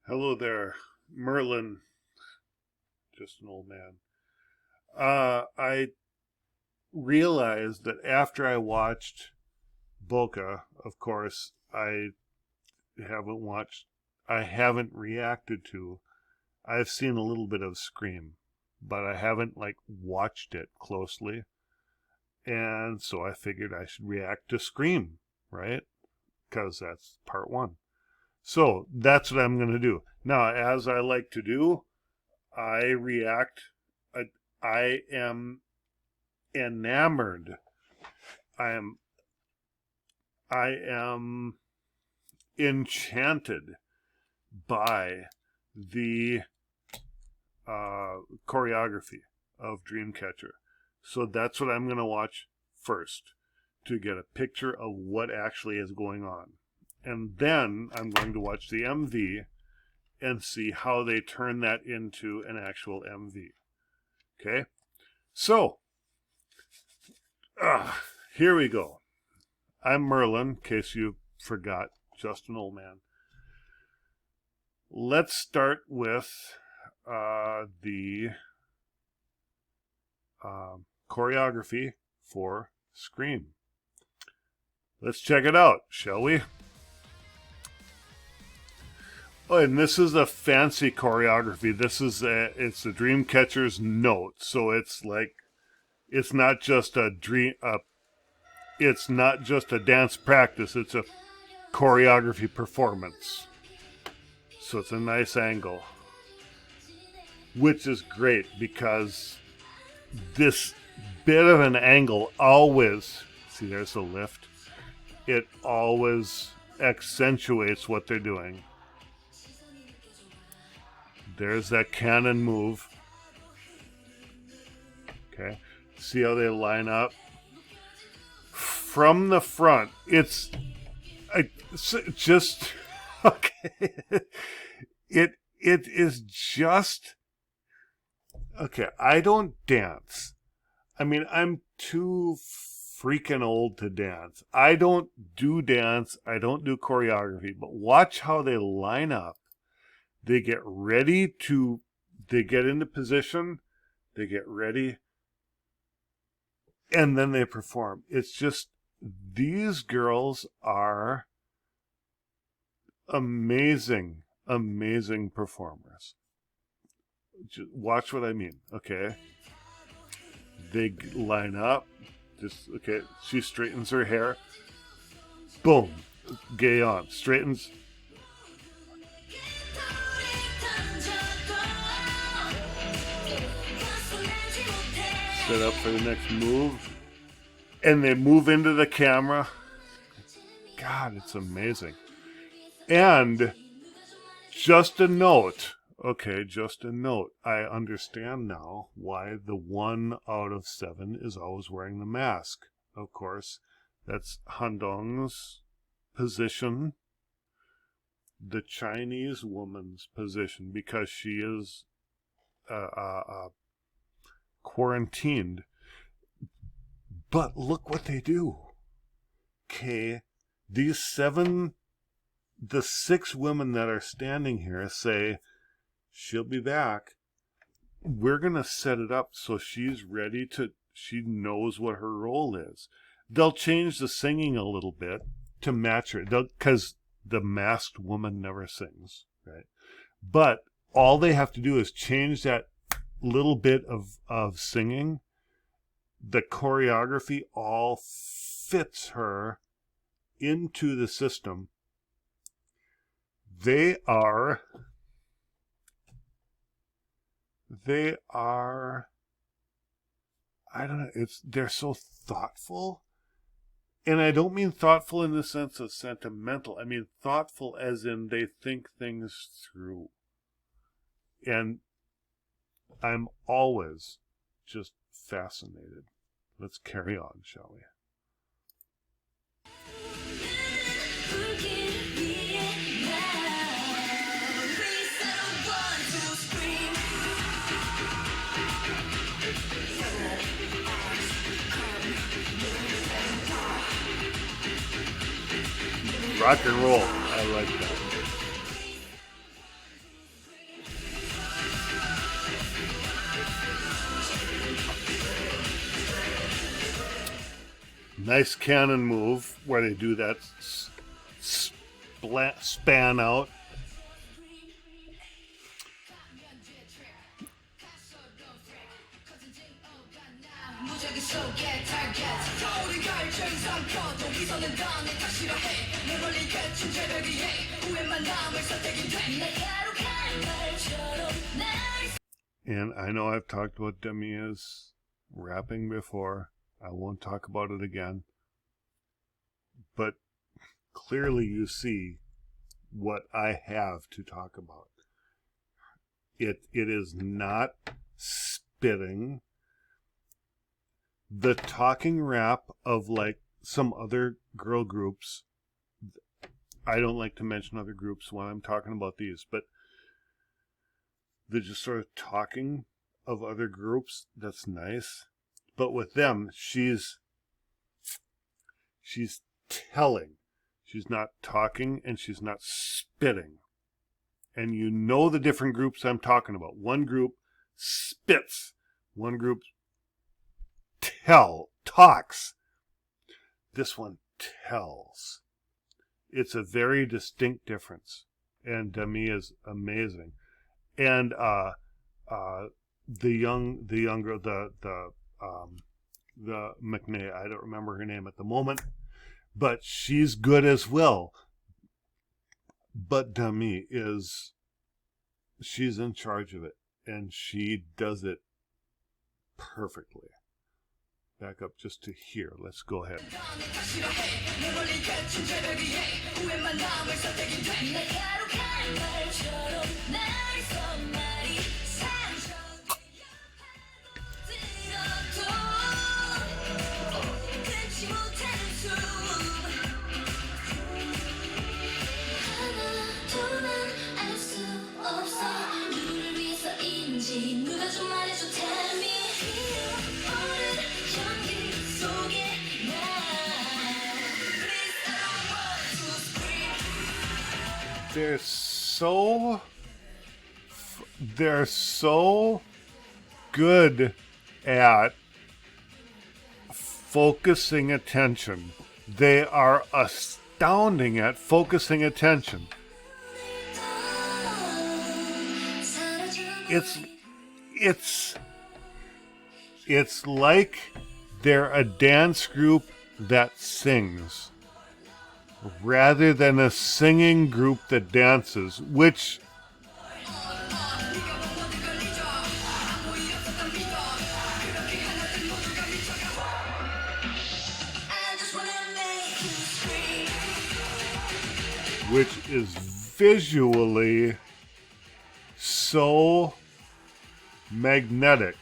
Hello there, Merlin, just an old man. I realized that after I watched Boca, of course, haven't watched, I haven't reacted to. I've seen a little bit of Scream, but I haven't watched it closely. And so I figured I should react to Scream, right? Because that's part one. So that's what I'm going to do. Now, as I like to do, I react. I am enamored. I am. I am enchanted by the choreography of Dreamcatcher. So that's what I'm going to watch first to get a picture of what actually is going on. And then I'm going to watch the MV and see how they turn that into an actual MV. Okay? So, here we go. I'm Merlin, in case you forgot, just an old man. Let's start with the choreography for Scream. Let's check it out, shall we? Oh, and this is a fancy choreography. It's the Dreamcatcher's note, so it's not just a it's not just a dance practice. It's a choreography performance. So it's a nice angle, which is great because this bit of an angle always, see, there's the lift. It always accentuates what they're doing. There's that cannon move. Okay. See how they line up? From the front, it's just okay. It is just okay. I don't dance. I mean, I'm too freaking old to dance. I don't do dance. I don't do choreography. But watch how they line up. They get ready to, they get into position, they get ready, and then they perform. It's just, these girls are amazing, amazing performers. Just watch what I mean, okay? They line up, okay, she straightens her hair, boom, gay on, straightens. Set up for the next move, and they move into the camera. God, it's amazing. And just a note, I understand now why the 1 out of 7 is always wearing the mask. Of course, that's Handong's position, the Chinese woman's position, because she is quarantined. But look what they do. Okay, the 6 women that are standing here say, she'll be back. We're going to set it up so she's ready she knows what her role is. They'll change the singing a little bit to match her, because the masked woman never sings, right? But all they have to do is change that little bit of singing. The choreography all fits her into the system. They are I don't know, they're so thoughtful. And I don't mean thoughtful in the sense of sentimental. I mean thoughtful as in they think things through. And I'm always just fascinated. Let's carry on, shall we? Rock and roll. I like that. Nice cannon move where they do that span out. And I know I've talked about Demia's rapping before. I won't talk about it again. But clearly you see what I have to talk about. It is not spitting. The talking rap of like some other girl groups, I don't like to mention other groups when I'm talking about these, but the just sort of talking of other groups, that's nice. But with them, she's telling. She's not talking and she's not spitting. And you know the different groups I'm talking about. One group spits. One group talks. This one tells. It's a very distinct difference. And Demi is amazing. And the young girl, the McNay, I don't remember her name at the moment, but she's good as well. But Demi she's in charge of it, and she does it perfectly. Back up just to here. Let's go ahead. They're so good at focusing attention. They are astounding at focusing attention. It's like they're a dance group that sings rather than a singing group that dances, which is visually so magnetic.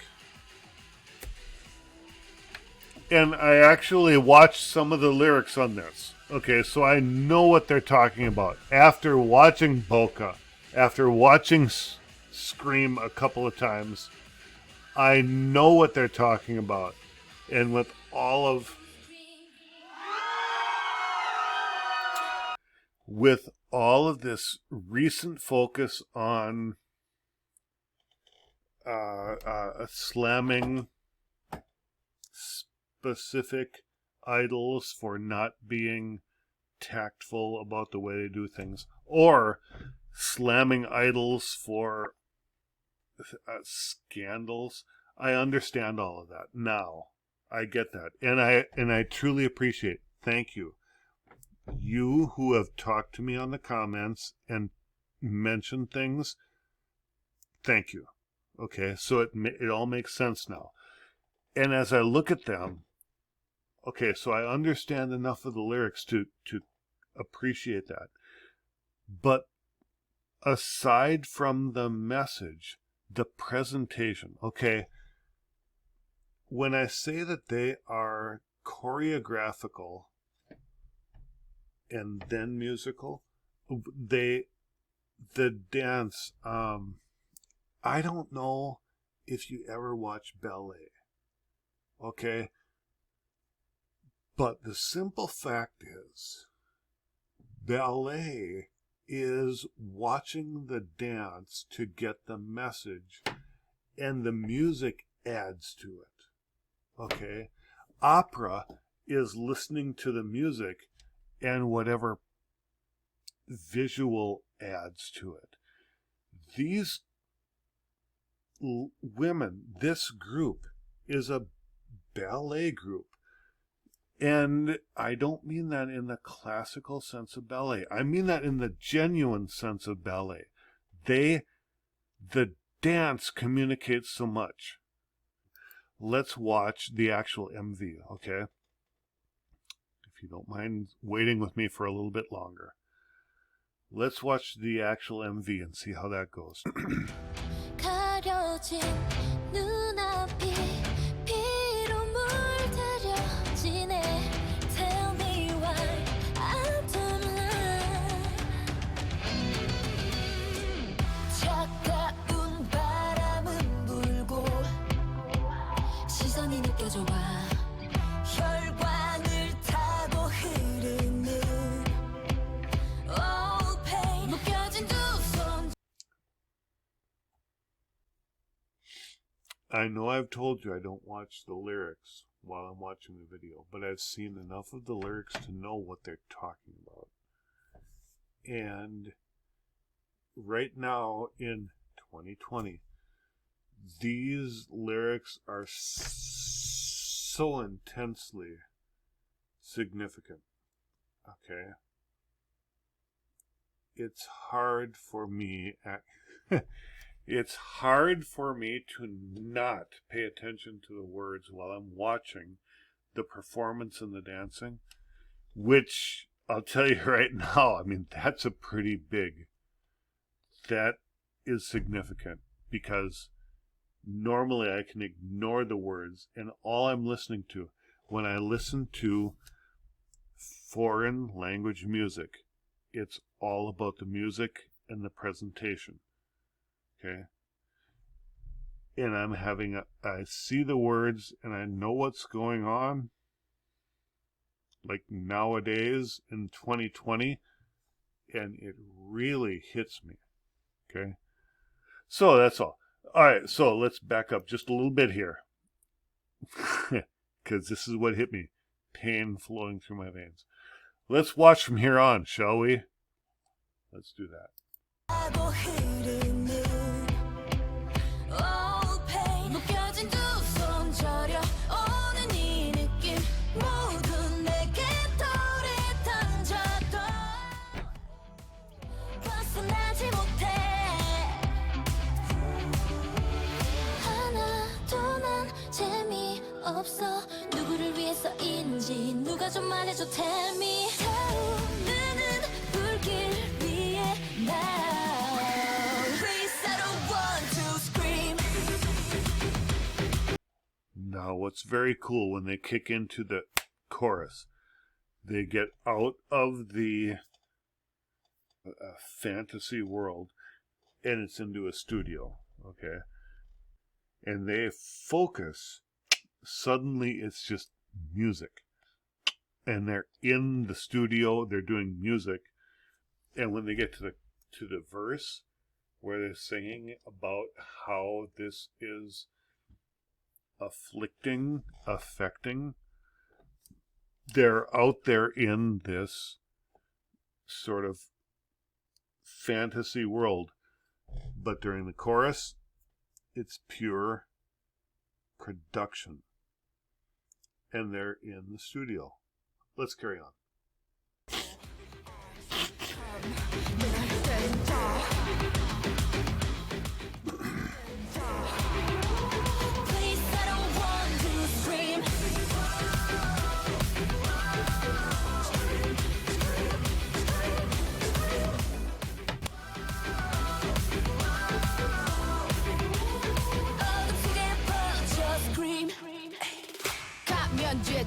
And I actually watched some of the lyrics on this. Okay, so I know what they're talking about. After watching Boca, after watching Scream a couple of times, I know what they're talking about. And with all of this recent focus on slamming specific idols for not being tactful about the way they do things, or slamming idols for scandals. I understand all of that now. I get that, and I truly appreciate it. Thank you. You who have talked to me on the comments and mentioned things, thank you. Okay, so it all makes sense now. And as I look at them, okay, so I understand enough of the lyrics to appreciate that. But aside from the message, the presentation, okay, when I say that they are choreographical and then musical, the dance, I don't know if you ever watch ballet, okay? But the simple fact is, ballet is watching the dance to get the message, and the music adds to it, okay? Opera is listening to the music and whatever visual adds to it. These women, this group, is a ballet group. And I don't mean that in the classical sense of ballet. I mean that in the genuine sense of ballet. The dance communicates so much. Let's watch the actual MV, okay? If you don't mind waiting with me for a little bit longer. Let's watch the actual MV and see how that goes. 가려진 눈앞이 피로 물들여지네. Tell me why I don't lie. 차가운 바람은 불고 시선이 느껴져 와. 혈관을 타고 흐르는 all pain 묶여진 두 손. I know I've told you I don't watch the lyrics while I'm watching the video, but I've seen enough of the lyrics to know what they're talking about. And right now in 2020, these lyrics are so intensely significant. Okay? It's hard for me it's hard for me to not pay attention to the words while I'm watching the performance and the dancing, which I'll tell you right now, I mean, that's a pretty big, that is significant, because normally I can ignore the words, and all I'm listening to, when I listen to foreign language music, it's all about the music and the presentation. Okay? And I see the words and I know what's going on. Like nowadays in 2020, and it really hits me. Okay? So that's all. Alright, so let's back up just a little bit here. Because this is what hit me. Pain flowing through my veins. Let's watch from here on, shall we? Let's do that. 없어 누구를 위해서인지 누가 좀 말해줘 tell me 타오르는 불길 위에 now please I don't want to scream. Now what's very cool when they kick into the chorus, they get out of the fantasy world and it's into a studio, okay, and they focus. Suddenly it's just music, and they're in the studio, they're doing music, and when they get to the verse where they're singing about how this is affecting, they're out there in this sort of fantasy world, but during the chorus it's pure production. And they're in the studio. Let's carry on.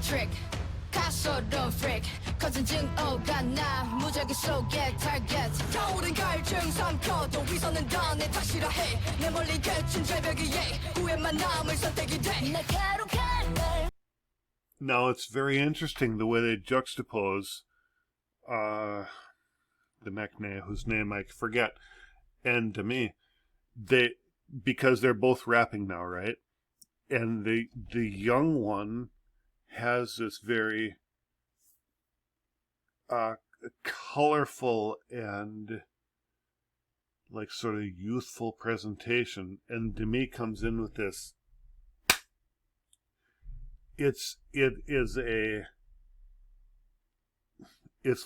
Trick, 가소로운 freak, 거진 증오가 나 무작위 속에 target. 겨울은 갈증 삼켜도 위선은 다 내 탓이라 해. 내 멀리 겹친 절벽 위에 후회만 남을 선택이 돼. Now it's very interesting the way they juxtapose the Mechne, whose name I forget, and to me, because they're both rapping now, right? And the young one has this very colorful and like sort of youthful presentation, and Demi comes in with this. It's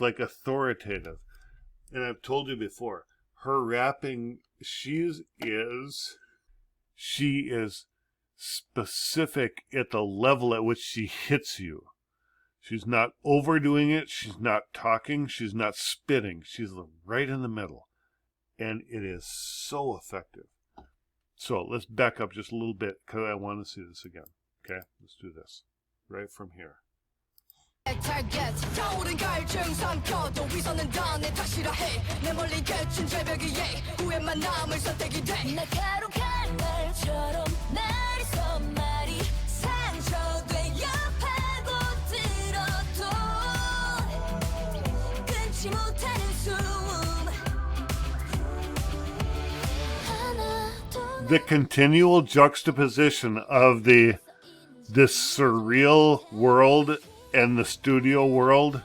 like authoritative, and I've told you before, her rapping, she is specific at the level at which she hits you. She's not overdoing it. She's not talking. She's not spitting. She's right in the middle. And it is so effective. So let's back up just a little bit because I want to see this again. Okay, let's do this right from here. The continual juxtaposition of this surreal world and the studio world.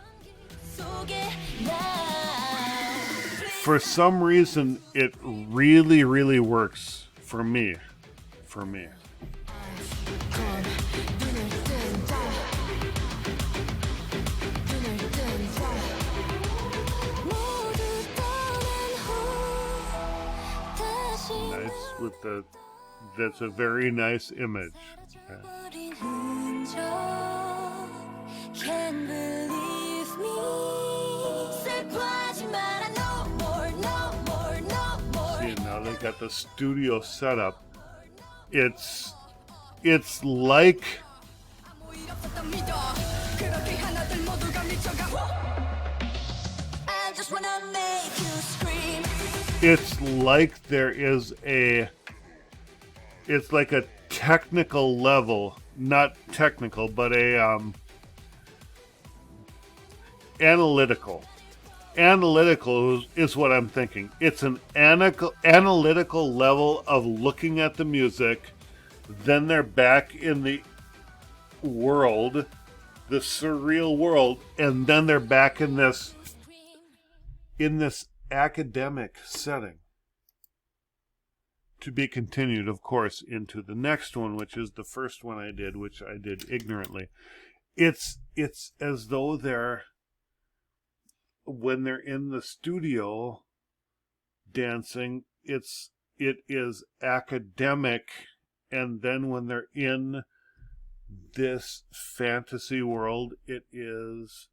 For some reason, it really, really works for me. Nice with that's a very nice image. Okay. See, now they got the studio set up. It's like there is it's like a technical level, not technical, but a analytical is what I'm thinking. It's an analytical level of looking at the music, then they're back in the world, the surreal world, and then they're back in this academic setting. To be continued, of course, into the next one, which is the first one I did, which I did ignorantly. It's as though when they're in the studio dancing, it is academic, and then when they're in this fantasy world, it is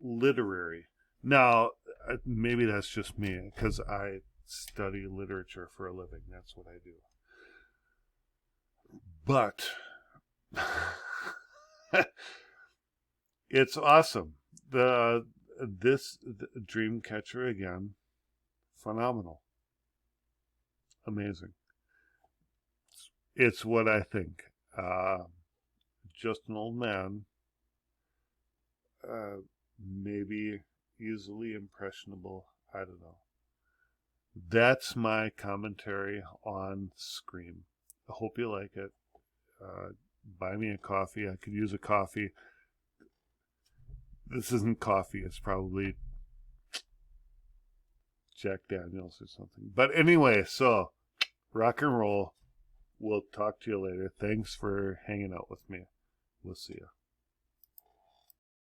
literary. Now, maybe that's just me, because I study literature for a living. That's what I do. But it's awesome. This Dreamcatcher again, phenomenal, amazing. It's what I think. Just an old man, maybe easily impressionable. I don't know. That's my commentary on Scream. I hope you like it. Buy me a coffee. I could use a coffee. This isn't coffee. It's probably Jack Daniels or something. But anyway, so rock and roll. We'll talk to you later. Thanks for hanging out with me. We'll see you.